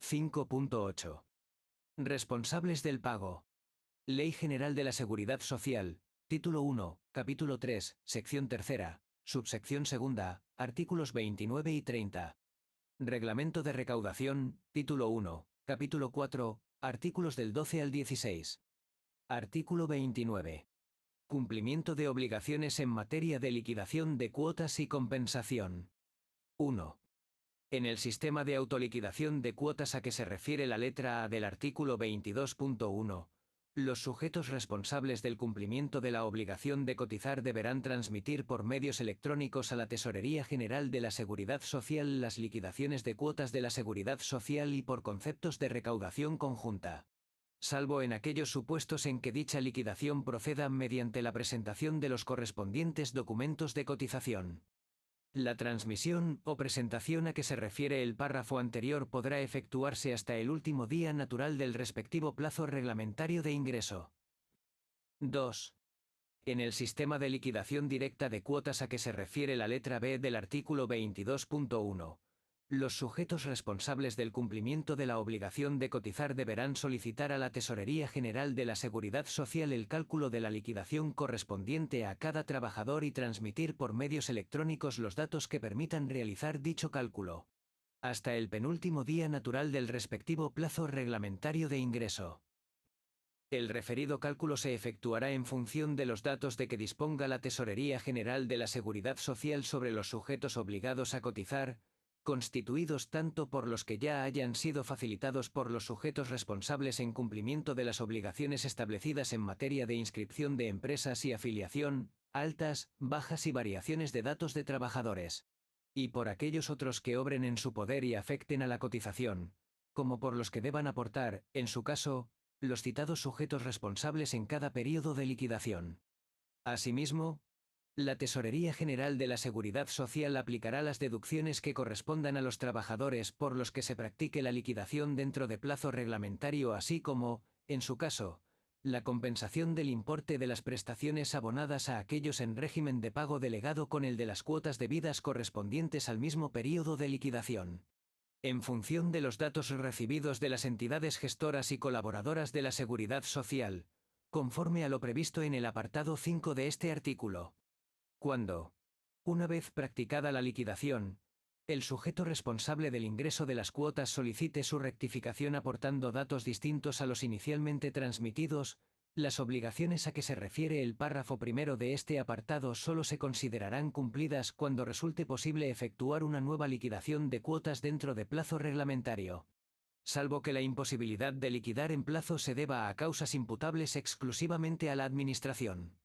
5.8. Responsables del pago. Ley General de la Seguridad Social, Título 1, Capítulo 3, Sección 3, Subsección 2, artículos 29 y 30. Reglamento de Recaudación, Título 1, Capítulo 4, artículos del 12 al 16. Artículo 29. Cumplimiento de obligaciones en materia de liquidación de cuotas y compensación. 1. En el sistema de autoliquidación de cuotas a que se refiere la letra A del artículo 22.1, los sujetos responsables del cumplimiento de la obligación de cotizar deberán transmitir por medios electrónicos a la Tesorería General de la Seguridad Social las liquidaciones de cuotas de la Seguridad Social y por conceptos de recaudación conjunta, salvo en aquellos supuestos en que dicha liquidación proceda mediante la presentación de los correspondientes documentos de cotización. La transmisión o presentación a que se refiere el párrafo anterior podrá efectuarse hasta el último día natural del respectivo plazo reglamentario de ingreso. 2. En el sistema de liquidación directa de cuotas a que se refiere la letra B del artículo 22.1, los sujetos responsables del cumplimiento de la obligación de cotizar deberán solicitar a la Tesorería General de la Seguridad Social el cálculo de la liquidación correspondiente a cada trabajador y transmitir por medios electrónicos los datos que permitan realizar dicho cálculo, hasta el penúltimo día natural del respectivo plazo reglamentario de ingreso. El referido cálculo se efectuará en función de los datos de que disponga la Tesorería General de la Seguridad Social sobre los sujetos obligados a cotizar, constituidos tanto por los que ya hayan sido facilitados por los sujetos responsables en cumplimiento de las obligaciones establecidas en materia de inscripción de empresas y afiliación, altas, bajas y variaciones de datos de trabajadores, y por aquellos otros que obren en su poder y afecten a la cotización, como por los que deban aportar, en su caso, los citados sujetos responsables en cada período de liquidación. Asimismo, la Tesorería General de la Seguridad Social aplicará las deducciones que correspondan a los trabajadores por los que se practique la liquidación dentro de plazo reglamentario, así como, en su caso, la compensación del importe de las prestaciones abonadas a aquellos en régimen de pago delegado con el de las cuotas debidas correspondientes al mismo período de liquidación, en función de los datos recibidos de las entidades gestoras y colaboradoras de la Seguridad Social, conforme a lo previsto en el apartado 5 de este artículo. Cuando, una vez practicada la liquidación, el sujeto responsable del ingreso de las cuotas solicite su rectificación aportando datos distintos a los inicialmente transmitidos, las obligaciones a que se refiere el párrafo primero de este apartado solo se considerarán cumplidas cuando resulte posible efectuar una nueva liquidación de cuotas dentro de plazo reglamentario, salvo que la imposibilidad de liquidar en plazo se deba a causas imputables exclusivamente a la Administración.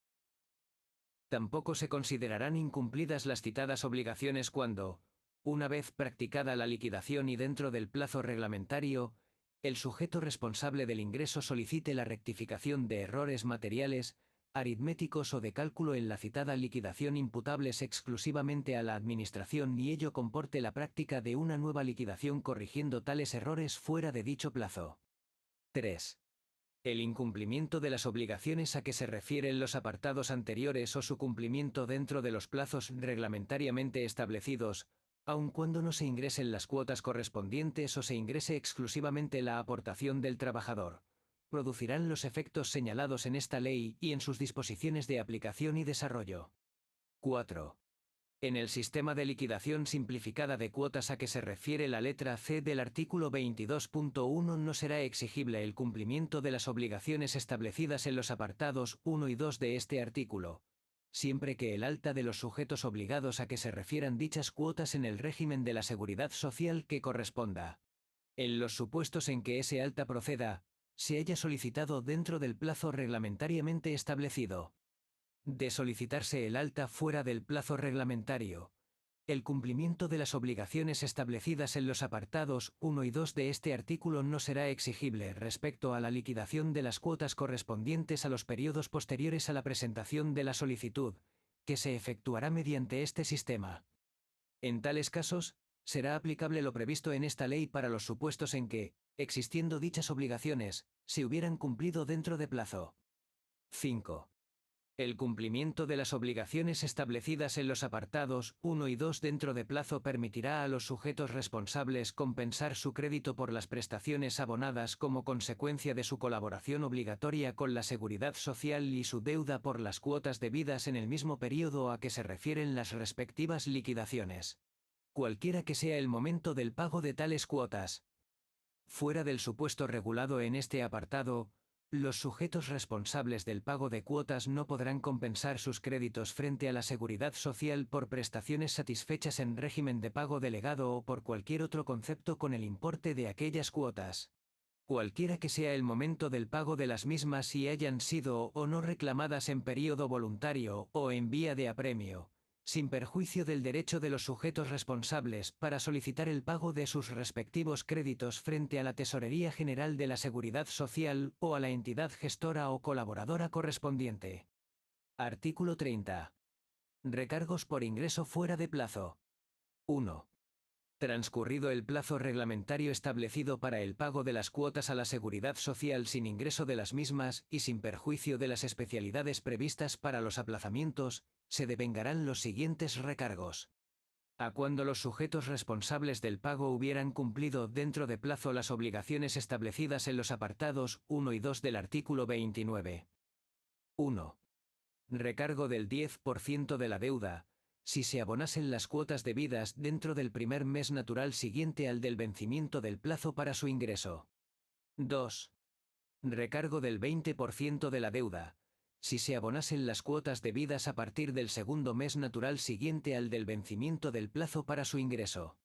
Tampoco se considerarán incumplidas las citadas obligaciones cuando, una vez practicada la liquidación y dentro del plazo reglamentario, el sujeto responsable del ingreso solicite la rectificación de errores materiales, aritméticos o de cálculo en la citada liquidación imputables exclusivamente a la Administración y ello comporte la práctica de una nueva liquidación corrigiendo tales errores fuera de dicho plazo. 3. El incumplimiento de las obligaciones a que se refieren los apartados anteriores o su cumplimiento dentro de los plazos reglamentariamente establecidos, aun cuando no se ingresen las cuotas correspondientes o se ingrese exclusivamente la aportación del trabajador, producirán los efectos señalados en esta ley y en sus disposiciones de aplicación y desarrollo. 4. En el sistema de liquidación simplificada de cuotas a que se refiere la letra C del artículo 22.1 no será exigible el cumplimiento de las obligaciones establecidas en los apartados 1 y 2 de este artículo, siempre que el alta de los sujetos obligados a que se refieran dichas cuotas en el régimen de la Seguridad Social que corresponda, en los supuestos en que ese alta proceda, se haya solicitado dentro del plazo reglamentariamente establecido. De solicitarse el alta fuera del plazo reglamentario, el cumplimiento de las obligaciones establecidas en los apartados 1 y 2 de este artículo no será exigible respecto a la liquidación de las cuotas correspondientes a los periodos posteriores a la presentación de la solicitud, que se efectuará mediante este sistema. En tales casos, será aplicable lo previsto en esta ley para los supuestos en que, existiendo dichas obligaciones, se hubieran cumplido dentro de plazo. 5. El cumplimiento de las obligaciones establecidas en los apartados 1 y 2 dentro de plazo permitirá a los sujetos responsables compensar su crédito por las prestaciones abonadas como consecuencia de su colaboración obligatoria con la Seguridad Social y su deuda por las cuotas debidas en el mismo periodo a que se refieren las respectivas liquidaciones. Cualquiera que sea el momento del pago de tales cuotas. Fuera del supuesto regulado en este apartado, los sujetos responsables del pago de cuotas no podrán compensar sus créditos frente a la Seguridad Social por prestaciones satisfechas en régimen de pago delegado o por cualquier otro concepto con el importe de aquellas cuotas. Cualquiera que sea el momento del pago de las mismas y hayan sido o no reclamadas en período voluntario o en vía de apremio, sin perjuicio del derecho de los sujetos responsables para solicitar el pago de sus respectivos créditos frente a la Tesorería General de la Seguridad Social o a la entidad gestora o colaboradora correspondiente. Artículo 30. Recargos por ingreso fuera de plazo. 1. Transcurrido el plazo reglamentario establecido para el pago de las cuotas a la Seguridad Social sin ingreso de las mismas y sin perjuicio de las especialidades previstas para los aplazamientos, se devengarán los siguientes recargos. A cuando los sujetos responsables del pago hubieran cumplido dentro de plazo las obligaciones establecidas en los apartados 1 y 2 del artículo 29. 1. Recargo del 10% de la deuda, si se abonasen las cuotas debidas dentro del primer mes natural siguiente al del vencimiento del plazo para su ingreso. 2. Recargo del 20% de la deuda, si se abonasen las cuotas debidas a partir del segundo mes natural siguiente al del vencimiento del plazo para su ingreso.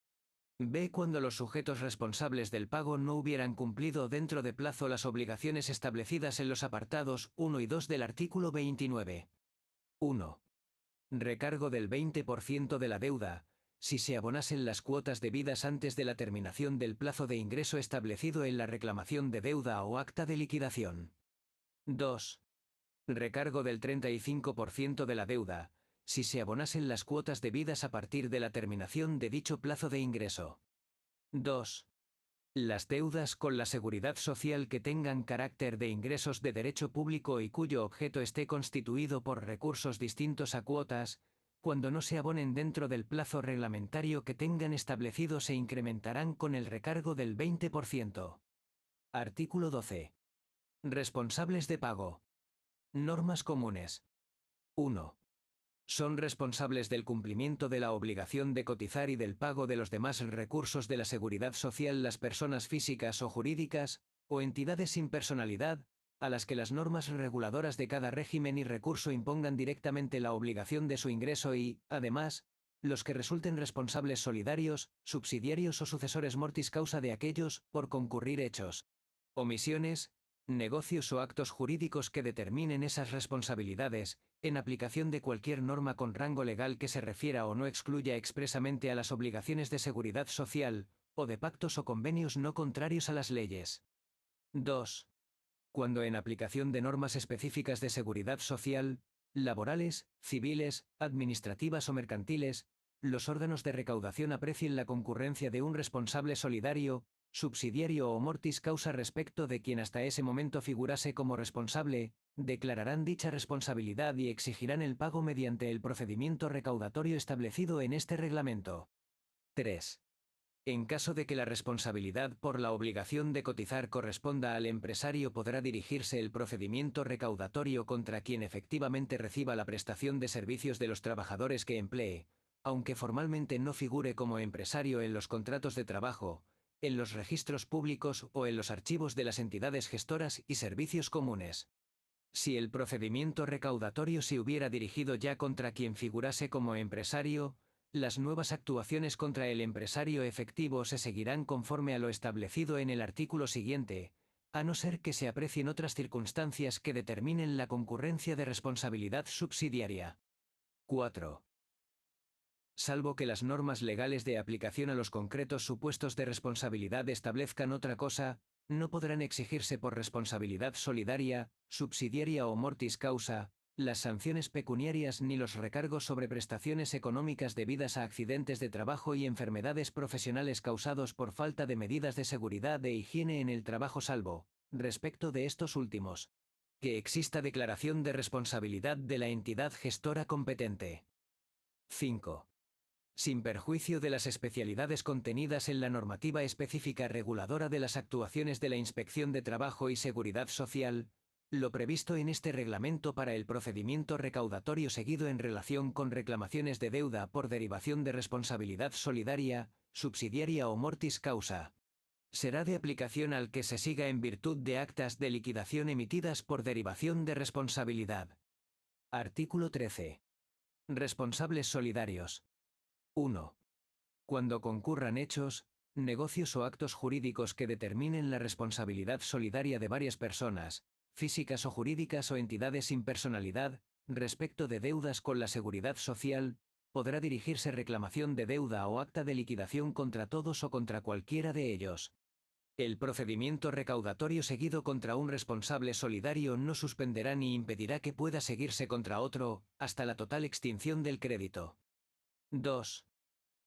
B. Cuando los sujetos responsables del pago no hubieran cumplido dentro de plazo las obligaciones establecidas en los apartados 1 y 2 del artículo 29. 1. Recargo del 20% de la deuda, si se abonasen las cuotas debidas antes de la terminación del plazo de ingreso establecido en la reclamación de deuda o acta de liquidación. 2. Recargo del 35% de la deuda, si se abonasen las cuotas debidas a partir de la terminación de dicho plazo de ingreso. 2. Las deudas con la Seguridad Social que tengan carácter de ingresos de derecho público y cuyo objeto esté constituido por recursos distintos a cuotas, cuando no se abonen dentro del plazo reglamentario que tengan establecido se incrementarán con el recargo del 20%. Artículo 12. Responsables de pago. Normas comunes. 1. Son responsables del cumplimiento de la obligación de cotizar y del pago de los demás recursos de la Seguridad Social las personas físicas o jurídicas, o entidades sin personalidad, a las que las normas reguladoras de cada régimen y recurso impongan directamente la obligación de su ingreso y, además, los que resulten responsables solidarios, subsidiarios o sucesores mortis causa de aquellos, por concurrir hechos, omisiones, negocios o actos jurídicos que determinen esas responsabilidades, en aplicación de cualquier norma con rango legal que se refiera o no excluya expresamente a las obligaciones de seguridad social, o de pactos o convenios no contrarios a las leyes. 2. Cuando en aplicación de normas específicas de seguridad social, laborales, civiles, administrativas o mercantiles, los órganos de recaudación aprecien la concurrencia de un responsable solidario, subsidiario o mortis causa respecto de quien hasta ese momento figurase como responsable, declararán dicha responsabilidad y exigirán el pago mediante el procedimiento recaudatorio establecido en este reglamento. 3. En caso de que la responsabilidad por la obligación de cotizar corresponda al empresario, podrá dirigirse el procedimiento recaudatorio contra quien efectivamente reciba la prestación de servicios de los trabajadores que emplee, aunque formalmente no figure como empresario en los contratos de trabajo, en los registros públicos o en los archivos de las entidades gestoras y servicios comunes. Si el procedimiento recaudatorio se hubiera dirigido ya contra quien figurase como empresario, las nuevas actuaciones contra el empresario efectivo se seguirán conforme a lo establecido en el artículo siguiente, a no ser que se aprecien otras circunstancias que determinen la concurrencia de responsabilidad subsidiaria. 4. Salvo que las normas legales de aplicación a los concretos supuestos de responsabilidad establezcan otra cosa, no podrán exigirse por responsabilidad solidaria, subsidiaria o mortis causa, las sanciones pecuniarias ni los recargos sobre prestaciones económicas debidas a accidentes de trabajo y enfermedades profesionales causados por falta de medidas de seguridad e higiene en el trabajo, salvo, respecto de estos últimos, Que exista declaración de responsabilidad de la entidad gestora competente. 5. Sin perjuicio de las especialidades contenidas en la normativa específica reguladora de las actuaciones de la Inspección de Trabajo y Seguridad Social, lo previsto en este reglamento para el procedimiento recaudatorio seguido en relación con reclamaciones de deuda por derivación de responsabilidad solidaria, subsidiaria o mortis causa, será de aplicación al que se siga en virtud de actas de liquidación emitidas por derivación de responsabilidad. Artículo 13. Responsables solidarios. 1. Cuando concurran hechos, negocios o actos jurídicos que determinen la responsabilidad solidaria de varias personas, físicas o jurídicas o entidades sin personalidad, respecto de deudas con la seguridad social, podrá dirigirse reclamación de deuda o acta de liquidación contra todos o contra cualquiera de ellos. El procedimiento recaudatorio seguido contra un responsable solidario no suspenderá ni impedirá que pueda seguirse contra otro, hasta la total extinción del crédito. 2.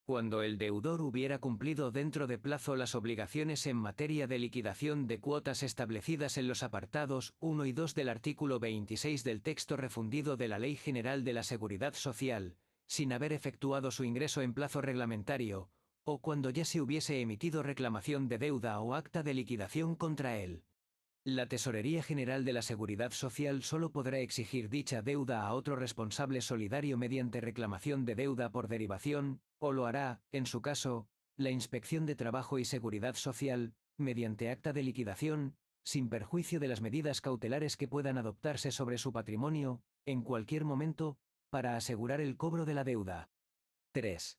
Cuando el deudor hubiera cumplido dentro de plazo las obligaciones en materia de liquidación de cuotas establecidas en los apartados 1 y 2 del artículo 26 del texto refundido de la Ley General de la Seguridad Social, sin haber efectuado su ingreso en plazo reglamentario, o cuando ya se hubiese emitido reclamación de deuda o acta de liquidación contra él. La Tesorería General de la Seguridad Social solo podrá exigir dicha deuda a otro responsable solidario mediante reclamación de deuda por derivación, o lo hará, en su caso, la Inspección de Trabajo y Seguridad Social, mediante acta de liquidación, sin perjuicio de las medidas cautelares que puedan adoptarse sobre su patrimonio, en cualquier momento, para asegurar el cobro de la deuda. 3.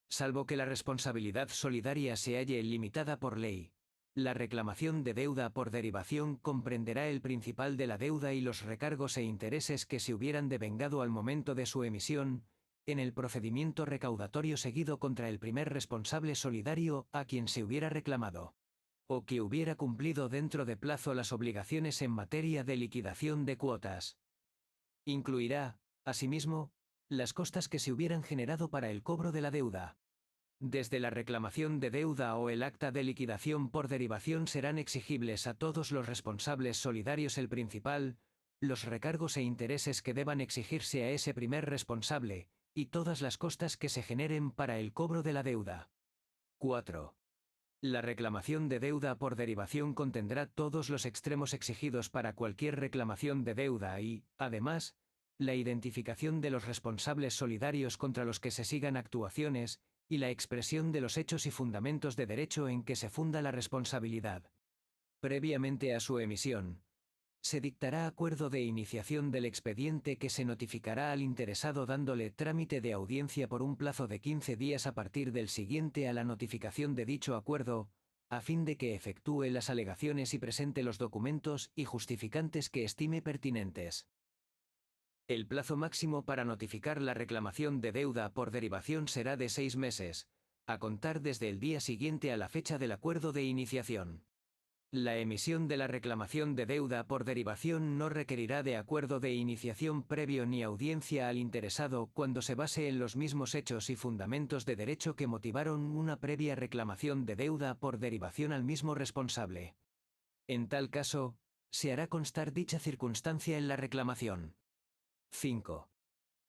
Salvo que la responsabilidad solidaria se halle limitada por ley, la reclamación de deuda por derivación comprenderá el principal de la deuda y los recargos e intereses que se hubieran devengado al momento de su emisión, en el procedimiento recaudatorio seguido contra el primer responsable solidario a quien se hubiera reclamado, o que hubiera cumplido dentro de plazo las obligaciones en materia de liquidación de cuotas. Incluirá, asimismo, las costas que se hubieran generado para el cobro de la deuda. Desde la reclamación de deuda o el acta de liquidación por derivación serán exigibles a todos los responsables solidarios el principal, los recargos e intereses que deban exigirse a ese primer responsable, y todas las costas que se generen para el cobro de la deuda. 4. La reclamación de deuda por derivación contendrá todos los extremos exigidos para cualquier reclamación de deuda y, además, la identificación de los responsables solidarios contra los que se sigan actuaciones, y la expresión de los hechos y fundamentos de derecho en que se funda la responsabilidad. Previamente a su emisión, se dictará acuerdo de iniciación del expediente que se notificará al interesado dándole trámite de audiencia por un plazo de 15 días a partir del siguiente a la notificación de dicho acuerdo, a fin de que efectúe las alegaciones y presente los documentos y justificantes que estime pertinentes. El plazo máximo para notificar la reclamación de deuda por derivación será de 6 meses, a contar desde el día siguiente a la fecha del acuerdo de iniciación. La emisión de la reclamación de deuda por derivación no requerirá de acuerdo de iniciación previo ni audiencia al interesado cuando se base en los mismos hechos y fundamentos de derecho que motivaron una previa reclamación de deuda por derivación al mismo responsable. En tal caso, se hará constar dicha circunstancia en la reclamación. 5.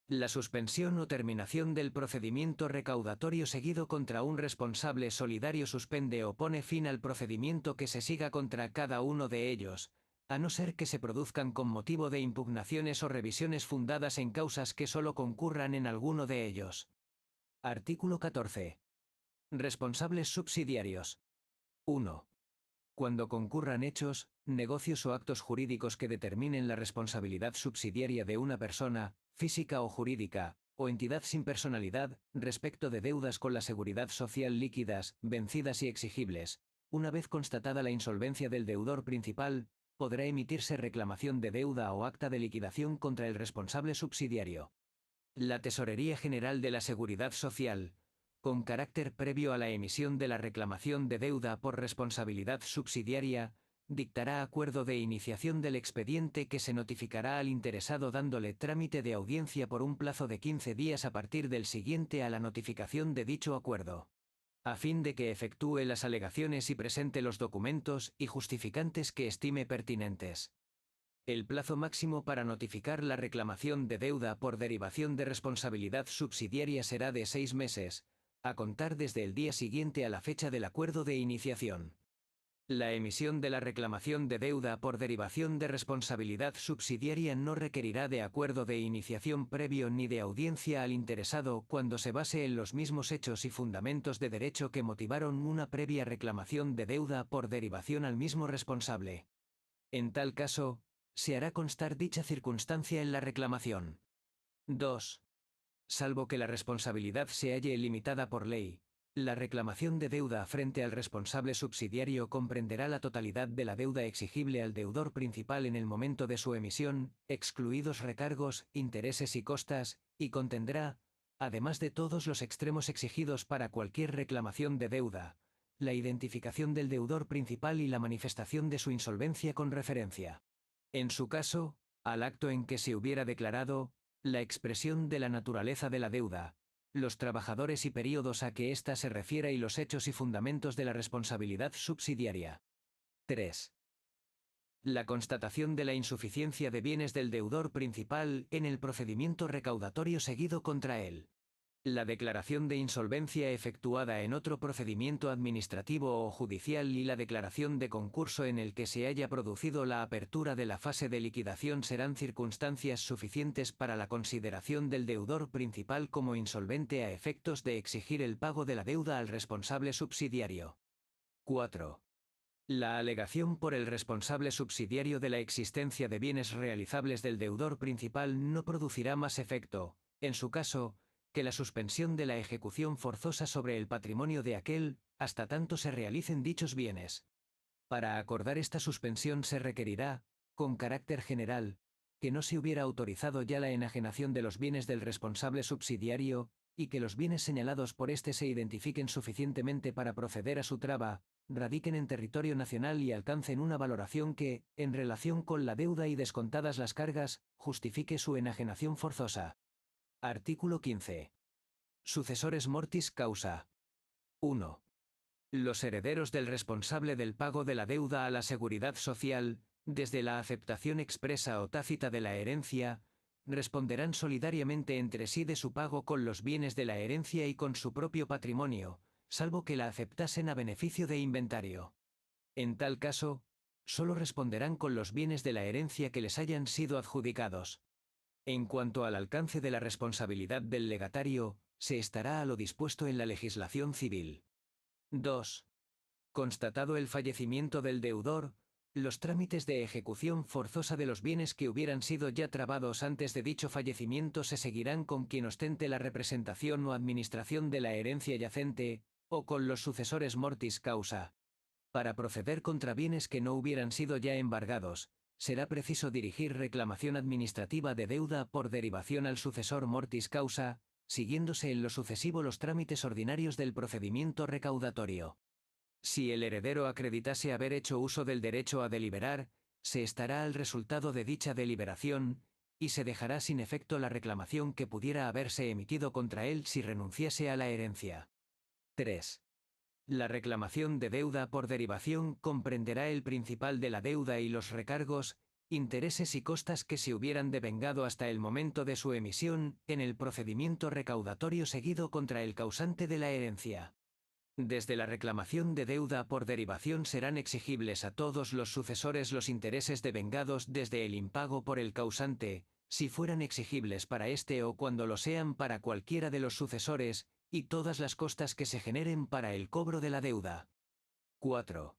La suspensión o terminación del procedimiento recaudatorio seguido contra un responsable solidario suspende o pone fin al procedimiento que se siga contra cada uno de ellos, a no ser que se produzcan con motivo de impugnaciones o revisiones fundadas en causas que solo concurran en alguno de ellos. Artículo 14. Responsables subsidiarios. 1. Cuando concurran hechos, negocios o actos jurídicos que determinen la responsabilidad subsidiaria de una persona, física o jurídica, o entidad sin personalidad, respecto de deudas con la seguridad social líquidas, vencidas y exigibles, una vez constatada la insolvencia del deudor principal, podrá emitirse reclamación de deuda o acta de liquidación contra el responsable subsidiario. La Tesorería General de la Seguridad Social, con carácter previo a la emisión de la reclamación de deuda por responsabilidad subsidiaria, dictará acuerdo de iniciación del expediente que se notificará al interesado dándole trámite de audiencia por un plazo de 15 días a partir del siguiente a la notificación de dicho acuerdo, a fin de que efectúe las alegaciones y presente los documentos y justificantes que estime pertinentes. El plazo máximo para notificar la reclamación de deuda por derivación de responsabilidad subsidiaria será de 6 meses, a contar desde el día siguiente a la fecha del acuerdo de iniciación. La emisión de la reclamación de deuda por derivación de responsabilidad subsidiaria no requerirá de acuerdo de iniciación previo ni de audiencia al interesado cuando se base en los mismos hechos y fundamentos de derecho que motivaron una previa reclamación de deuda por derivación al mismo responsable. En tal caso, se hará constar dicha circunstancia en la reclamación. 2. Salvo que la responsabilidad se halle limitada por ley, la reclamación de deuda frente al responsable subsidiario comprenderá la totalidad de la deuda exigible al deudor principal en el momento de su emisión, excluidos recargos, intereses y costas, y contendrá, además de todos los extremos exigidos para cualquier reclamación de deuda, la identificación del deudor principal y la manifestación de su insolvencia con referencia, en su caso, al acto en que se hubiera declarado, la expresión de la naturaleza de la deuda, los trabajadores y períodos a que ésta se refiera y los hechos y fundamentos de la responsabilidad subsidiaria. 3. La constatación de la insuficiencia de bienes del deudor principal en el procedimiento recaudatorio seguido contra él. La declaración de insolvencia efectuada en otro procedimiento administrativo o judicial y la declaración de concurso en el que se haya producido la apertura de la fase de liquidación serán circunstancias suficientes para la consideración del deudor principal como insolvente a efectos de exigir el pago de la deuda al responsable subsidiario. 4. La alegación por el responsable subsidiario de la existencia de bienes realizables del deudor principal no producirá más efecto, en su caso, que la suspensión de la ejecución forzosa sobre el patrimonio de aquel, hasta tanto se realicen dichos bienes. Para acordar esta suspensión se requerirá, con carácter general, que no se hubiera autorizado ya la enajenación de los bienes del responsable subsidiario, y que los bienes señalados por éste se identifiquen suficientemente para proceder a su traba, radiquen en territorio nacional y alcancen una valoración que, en relación con la deuda y descontadas las cargas, justifique su enajenación forzosa. Artículo 15. Sucesores mortis causa. 1. Los herederos del responsable del pago de la deuda a la seguridad social, desde la aceptación expresa o tácita de la herencia, responderán solidariamente entre sí de su pago con los bienes de la herencia y con su propio patrimonio, salvo que la aceptasen a beneficio de inventario. En tal caso, solo responderán con los bienes de la herencia que les hayan sido adjudicados. En cuanto al alcance de la responsabilidad del legatario, se estará a lo dispuesto en la legislación civil. 2. Constatado el fallecimiento del deudor, los trámites de ejecución forzosa de los bienes que hubieran sido ya trabados antes de dicho fallecimiento se seguirán con quien ostente la representación o administración de la herencia yacente, o con los sucesores mortis causa. Para proceder contra bienes que no hubieran sido ya embargados, será preciso dirigir reclamación administrativa de deuda por derivación al sucesor mortis causa, siguiéndose en lo sucesivo los trámites ordinarios del procedimiento recaudatorio. Si el heredero acreditase haber hecho uso del derecho a deliberar, se estará al resultado de dicha deliberación, y se dejará sin efecto la reclamación que pudiera haberse emitido contra él si renunciase a la herencia. 3. La reclamación de deuda por derivación comprenderá el principal de la deuda y los recargos, intereses y costas que se hubieran devengado hasta el momento de su emisión en el procedimiento recaudatorio seguido contra el causante de la herencia. Desde la reclamación de deuda por derivación serán exigibles a todos los sucesores los intereses devengados desde el impago por el causante, si fueran exigibles para éste o cuando lo sean para cualquiera de los sucesores, y todas las costas que se generen para el cobro de la deuda. 4.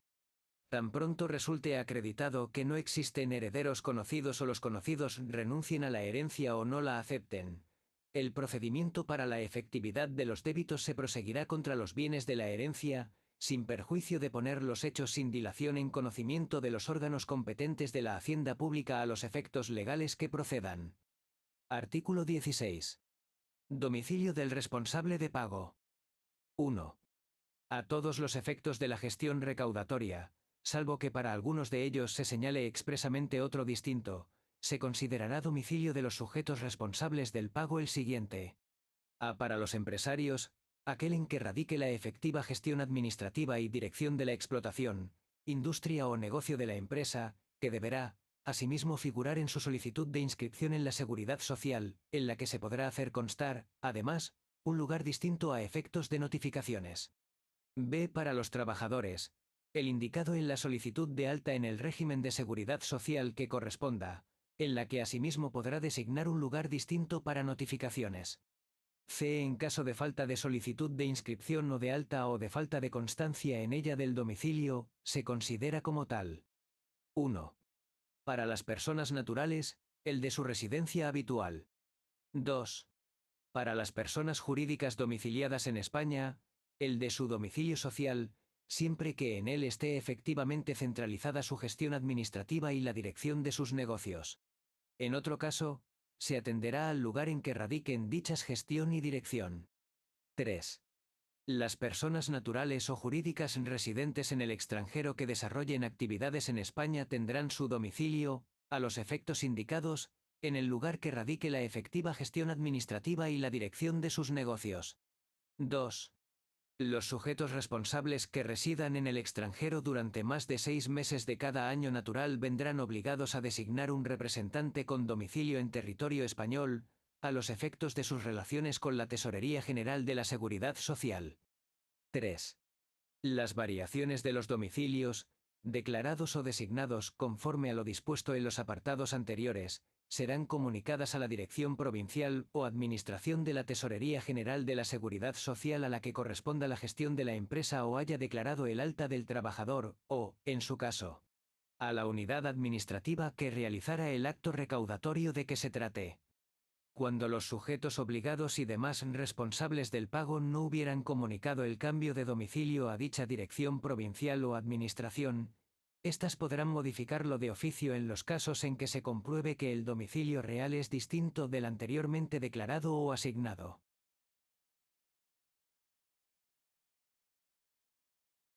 Tan pronto resulte acreditado que no existen herederos conocidos o los conocidos renuncien a la herencia o no la acepten, el procedimiento para la efectividad de los débitos se proseguirá contra los bienes de la herencia, sin perjuicio de poner los hechos sin dilación en conocimiento de los órganos competentes de la hacienda pública a los efectos legales que procedan. Artículo 16. Domicilio del responsable de pago. 1. A todos los efectos de la gestión recaudatoria, salvo que para algunos de ellos se señale expresamente otro distinto, se considerará domicilio de los sujetos responsables del pago el siguiente. A. Para los empresarios, aquel en que radique la efectiva gestión administrativa y dirección de la explotación, industria o negocio de la empresa, que deberá, asimismo figurar en su solicitud de inscripción en la Seguridad Social, en la que se podrá hacer constar, además, un lugar distinto a efectos de notificaciones. B. Para los trabajadores, el indicado en la solicitud de alta en el régimen de seguridad social que corresponda, en la que asimismo podrá designar un lugar distinto para notificaciones. C. En caso de falta de solicitud de inscripción o de alta o de falta de constancia en ella del domicilio, se considera como tal. 1. Para las personas naturales, el de su residencia habitual. 2. Para las personas jurídicas domiciliadas en España, el de su domicilio social, siempre que en él esté efectivamente centralizada su gestión administrativa y la dirección de sus negocios. En otro caso, se atenderá al lugar en que radiquen dichas gestión y dirección. 3. Las personas naturales o jurídicas residentes en el extranjero que desarrollen actividades en España tendrán su domicilio, a los efectos indicados, en el lugar que radique la efectiva gestión administrativa y la dirección de sus negocios. 2. Los sujetos responsables que residan en el extranjero durante más de 6 meses de cada año natural vendrán obligados a designar un representante con domicilio en territorio español, a los efectos de sus relaciones con la Tesorería General de la Seguridad Social. 3. Las variaciones de los domicilios, declarados o designados conforme a lo dispuesto en los apartados anteriores, serán comunicadas a la Dirección Provincial o Administración de la Tesorería General de la Seguridad Social a la que corresponda la gestión de la empresa o haya declarado el alta del trabajador, o, en su caso, a la unidad administrativa que realizara el acto recaudatorio de que se trate. Cuando los sujetos obligados y demás responsables del pago no hubieran comunicado el cambio de domicilio a dicha dirección provincial o administración, éstas podrán modificarlo de oficio en los casos en que se compruebe que el domicilio real es distinto del anteriormente declarado o asignado.